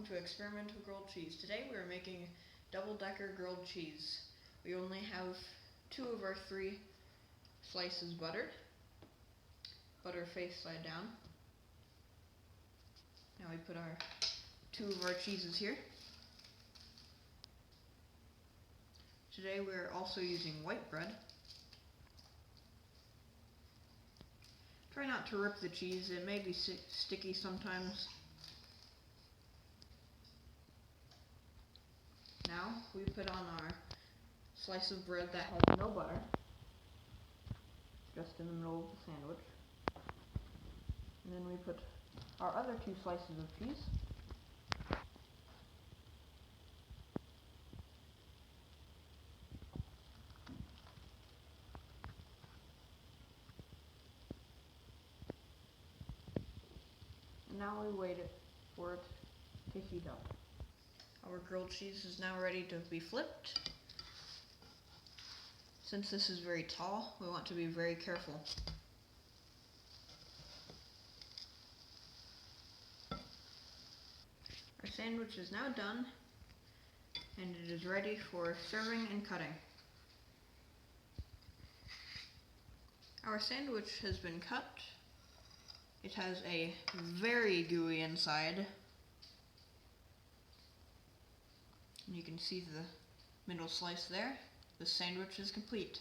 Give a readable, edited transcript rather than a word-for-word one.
welcome to Experimental Grilled Cheese. Today we are making double-decker grilled cheese. We only have 2 of our 3 slices buttered. Butter face side down. Now we put our 2 of our cheeses here. Today we are also using white bread. Try not to rip the cheese, it may be sticky sometimes. Now we put on our slice of bread that has no butter, just in the middle of the sandwich. And then we put our other 2 slices of cheese. And now we wait for it to heat up. Our grilled cheese is now ready to be flipped. Since this is very tall, we want to be very careful. Our sandwich is now done, and it is ready for serving and cutting. Our sandwich has been cut. It has a very gooey inside. And you can see the middle slice there. The sandwich is complete.